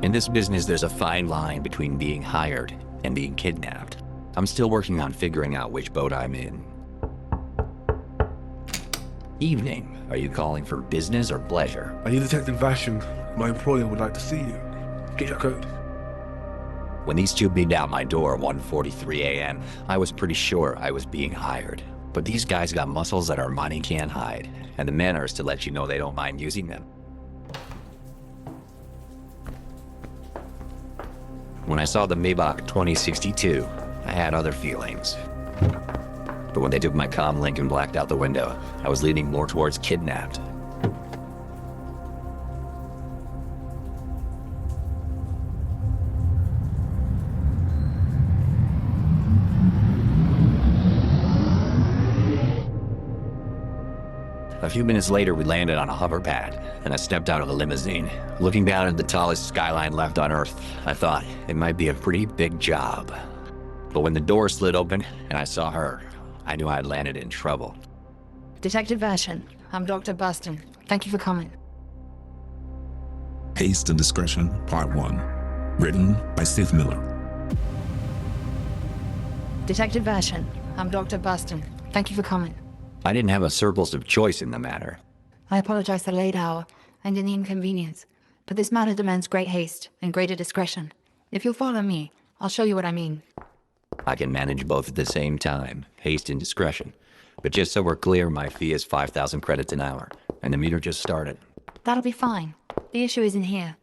In this business, there's a fine line between being hired and being kidnapped. I'm still working on figuring out which boat I'm in. Evening. Are you calling for business or pleasure? Are you Detective Vashon? My employer would like to see you. Get your coat. When these two beat out my door at 1:43 a.m., I was pretty sure I was being hired. But these guys got muscles that our money can't hide, and the manners to let you know they don't mind using them. When I saw the Maybach 2062, I had other feelings. But when they took my comm link and blacked out the window, I was leaning more towards kidnapped. A few minutes later, we landed on a hover pad, and I stepped out of the limousine. Looking down at the tallest skyline left on Earth, I thought it might be a pretty big job. But when the door slid open and I saw her, I knew I'd landed in trouble. Detective Vashon, I'm Dr. Buston. Thank you for coming. Haste Discretion, Part 1. Written by Steve Miller. Detective Vashon, I'm Dr. Buston. Thank you for coming. I didn't have a surplus of choice in the matter. I apologize for the late hour and any inconvenience, but this matter demands great haste and greater discretion. If you'll follow me, I'll show you what I mean. I can manage both at the same time, haste and discretion. But just so we're clear, my fee is 5,000 credits an hour, and the meter just started. That'll be fine. The issue isn't here.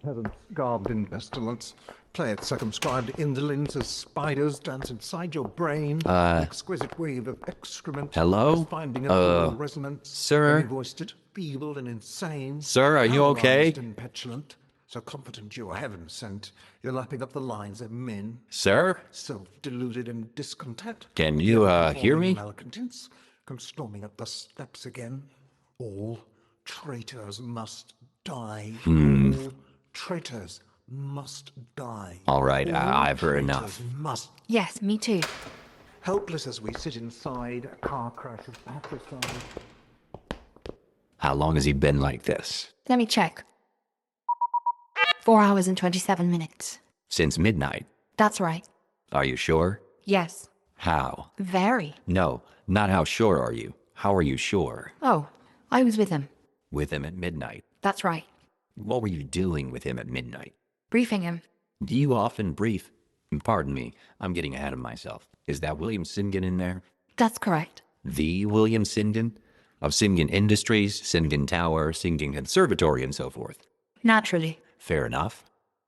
Peasants garbed in pestilence, play it circumscribed indolence as spiders dance inside your brain. Exquisite wave of excrement. Hello? Finding a resonance. Sir? Voiced it, feeble and insane. Sir, are you okay? Paralyzed and petulant, so confident you are heaven sent. You're lapping up the lines of men. Sir? Self-deluded and discontent. Can you, hear me? Malcontents come storming up the steps again. All traitors must die. All traitors must die. All right, I've heard Traitors enough. Must. Yes, me too. Helpless as we sit inside a car crash of patricide. How long has he been like this? Let me check. 4 hours and 27 minutes. Since midnight. That's right. Are you sure? Yes. How? Very. No, not how sure are you. How are you sure? Oh, I was with him. With him at midnight. That's right. What were you doing with him at midnight? Briefing him. Do you often brief? Pardon me, I'm getting ahead of myself. Is that William Singen in there? That's correct. The William Singen? Of Singen Industries, Singen Tower, Singen Conservatory, and so forth. Naturally. Fair enough.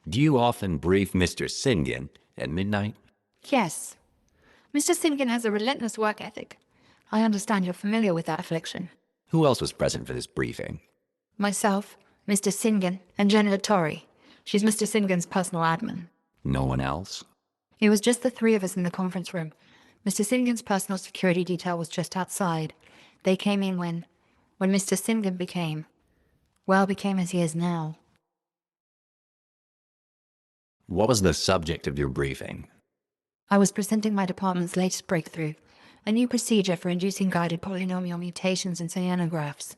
Do you often brief Mr. Singen at midnight? Yes. Mr. Singen has a relentless work ethic. I understand you're familiar with that affliction. Who else was present for this briefing? Myself, Mr. Singen, and Jenna Torrey. She's Mr. Singen's personal admin. No one else? It was just the three of us in the conference room. Mr. Singen's personal security detail was just outside. They came in when Mr. Singen became as he is now. What was the subject of your briefing? I was presenting my department's latest breakthrough, a new procedure for inducing guided polynomial mutations in cyanographs.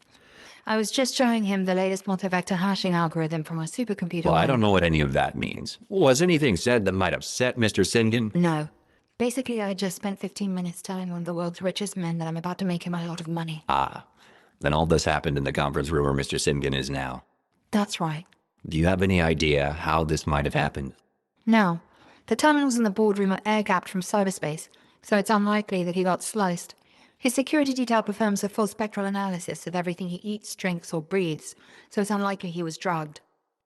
I was just showing him the latest multivector hashing algorithm from our supercomputer. Well, I don't know what any of that means. Was anything said that might upset Mr. Singen? No. Basically, I just spent 15 minutes telling one of the world's richest men that I'm about to make him a lot of money. Ah, then all this happened in the conference room where Mr. Singen is now. That's right. Do you have any idea how this might have happened? No. The terminals in the boardroom are air-gapped from cyberspace, so it's unlikely that he got sliced. His security detail performs a full spectral analysis of everything he eats, drinks, or breathes, so it's unlikely he was drugged.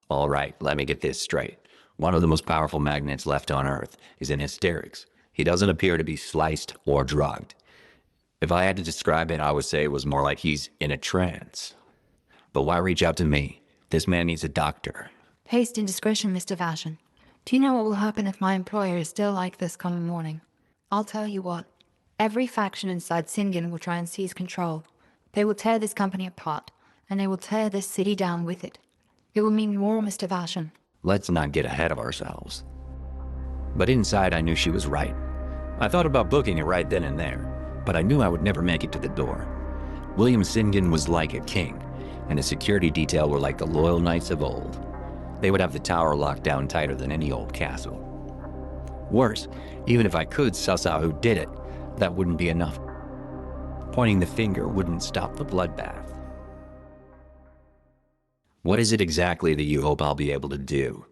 All right, let me get this straight. One of the most powerful magnets left on Earth is in hysterics. He doesn't appear to be sliced or drugged. If I had to describe it, I would say it was more like he's in a trance. But why reach out to me? This man needs a doctor. Haste and discretion, Mr. Vashon. Do you know what will happen if my employer is still like this coming morning? I'll tell you what. Every faction inside Singen will try and seize control. They will tear this company apart, and they will tear this city down with it. It will mean war, Mr. Vashon. Let's not get ahead of ourselves. But inside, I knew she was right. I thought about booking it right then and there, but I knew I would never make it to the door. William Singen was like a king, and his security detail were like the loyal knights of old. They would have the tower locked down tighter than any old castle. Worse, even if I could suss out who did it, that wouldn't be enough. Pointing the finger wouldn't stop the bloodbath. What is it exactly that you hope I'll be able to do?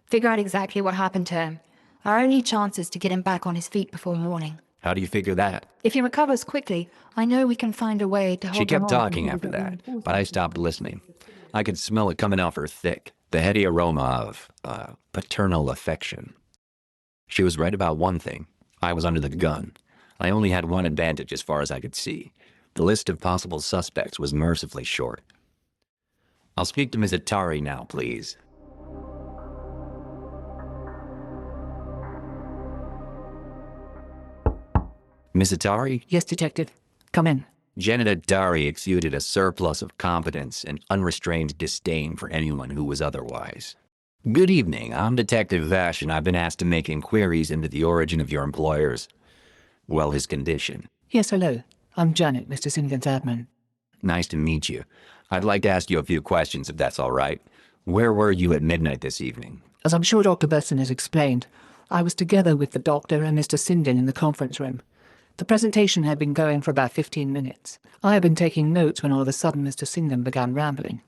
Figure out exactly what happened to him. Our only chance is to get him back on his feet before morning. How do you figure that? If he recovers quickly, I know we can find a way to hold She him kept on. talking after that, but I stopped listening. I could smell it coming off her thick, the heady aroma of, paternal affection. She was right about one thing. I was under the gun. I only had one advantage as far as I could see. The list of possible suspects was mercifully short. I'll speak to Ms. Atari now, please. Miss Atari? Yes, Detective. Come in. Janet Atari exuded a surplus of competence and unrestrained disdain for anyone who was otherwise. Good evening. I'm Detective Vash, and I've been asked to make inquiries into the origin of your employer's, well, his condition. Yes, hello. I'm Janet, Mr. Singan's admin. Nice to meet you. I'd like to ask you a few questions, if that's all right. Where were you at midnight this evening? As I'm sure Dr. Besson has explained, I was together with the doctor and Mr. Sindin in the conference room. The presentation had been going for about 15 minutes. I had been taking notes when all of a sudden Mr. Sindin began rambling.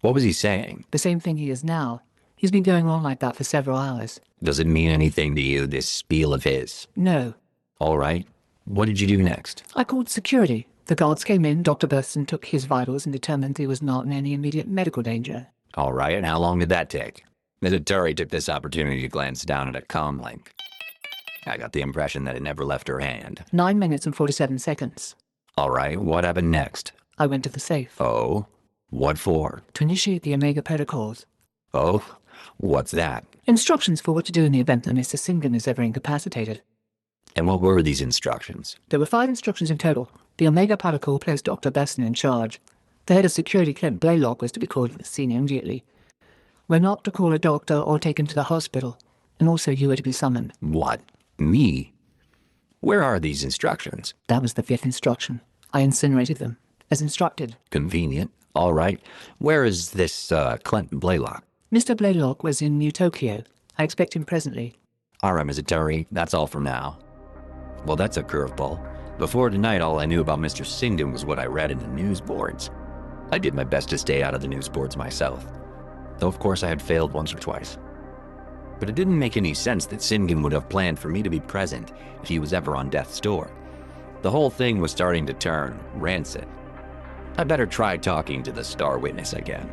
What was he saying? The same thing he is now. He's been going on like that for several hours. Does it mean anything to you, this spiel of his? No. All right. What did you do next? I called security. The guards came in, Dr. Besson took his vitals and determined he was not in any immediate medical danger. All right, and how long did that take? Ms. Atari took this opportunity to glance down at a comm link. I got the impression that it never left her hand. 9 minutes and 47 seconds. All right, what happened next? I went to the safe. Oh? What for? To initiate the Omega protocols. Oh? What's that? Instructions for what to do in the event that Mr. Singan is ever incapacitated. And what were these instructions? There were 5 instructions in total. The Omega protocol placed Dr. Besson in charge. The head of security, Clint Blaylock, was to be called to the scene immediately. We're not to call a doctor or take him to the hospital. And also you were to be summoned. What? Me? Where are these instructions? That was the 5th instruction. I incinerated them, as instructed. Convenient. All right. Where is this, Clint Blaylock? Mr. Blaylock was in New Tokyo. I expect him presently. All right, Ms. Atari, that's all for now. Well, that's a curveball. Before tonight, all I knew about Mr. Singdon was what I read in the news boards. I did my best to stay out of the news boards myself, though of course I had failed once or twice. But it didn't make any sense that Singan would have planned for me to be present if he was ever on death's door. The whole thing was starting to turn rancid. I better try talking to the star witness again.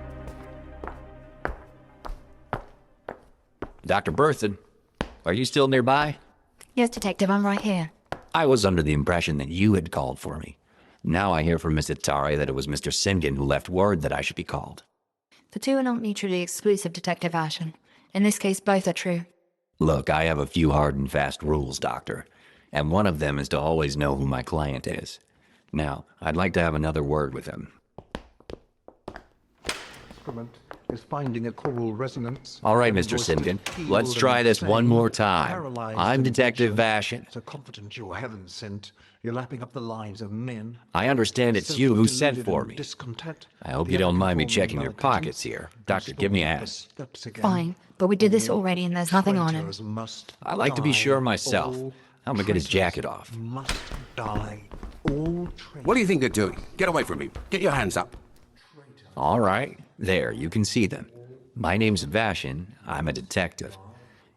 Dr. Burson, are you still nearby? Yes, Detective, I'm right here. I was under the impression that you had called for me. Now I hear from Miss Atari that it was Mr. Singan who left word that I should be called. The two are not mutually exclusive, Detective Ashen. In this case, both are true. Look, I have a few hard and fast rules, Doctor, and one of them is to always know who my client is. Now, I'd like to have another word with him. Instrument is finding a choral resonance. All right, Mr. Voices Singan, pealed let's and try this one sang, more time. paralyzed I'm in Detective attention. Vashin. So confident you're heaven sent, you're lapping up the lives of men. I understand it's you who sent Self-deluded for and me. discontent, I hope the you don't mind me unconforming checking your malcontents, pockets here. Doctor, give me a hand. the steps again. Fine, but we did this already and there's nothing on him. Traitors must I like to be die. sure myself. All I'm gonna get his traitors jacket off. Must die. All traitors. What do you think they're doing? Get away from me. Get your hands up. All right, there, you can see them. My name's Vashin. I'm a detective.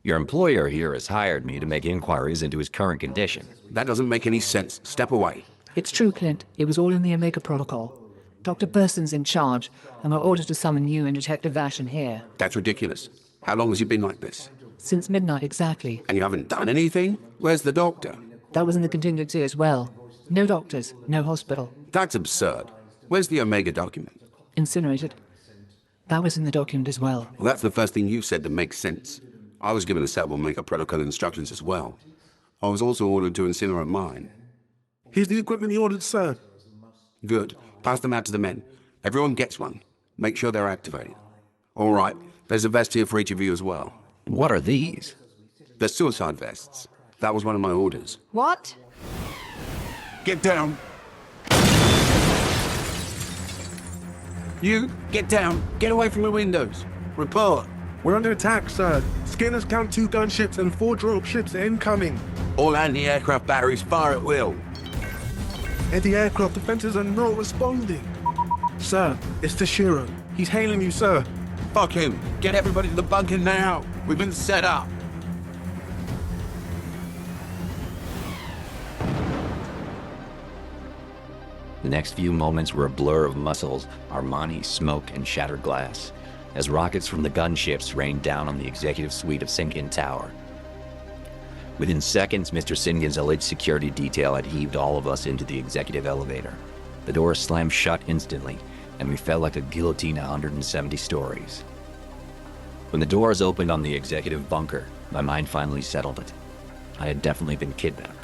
Your employer here has hired me to make inquiries into his current condition. That doesn't make any sense. Step away. It's true, Clint. It was all in the Omega protocol. Dr. Burson's in charge, and we're ordered to summon you and Detective Vashin here. That's ridiculous. How long has you been like this? Since midnight, exactly. And you haven't done anything? Where's the doctor? That was in the contingency as well. No doctors, no hospital. That's absurd. Where's the Omega document? Incinerated. That was in the document as well. Well, that's the first thing you said that makes sense. I was given a set of Omega protocol instructions as well. I was also ordered to incinerate mine. Here's the equipment you ordered, sir. Good. Pass them out to the men. Everyone gets one. Make sure they're activated. All right. There's a vest here for each of you as well. What are these? They're suicide vests. That was one of my orders. What? Get down. You, get down. Get away from the windows. Report. We're under attack, sir. Skinners count 2 gunships and 4 drop ships incoming. All anti-aircraft batteries fire at will. Anti-aircraft defenses are not responding. Sir, it's Tashiro. He's hailing you, sir. Fuck him. Get everybody to the bunker now. We've been set up. The next few moments were a blur of muscles, Armani, smoke, and shattered glass, as rockets from the gunships rained down on the executive suite of Sinkin Tower. Within seconds, Mr. Sinkin's elite security detail had heaved all of us into the executive elevator. The door slammed shut instantly, and we felt like a guillotine 170 stories. When the doors opened on the executive bunker, my mind finally settled it. I had definitely been kidnapped.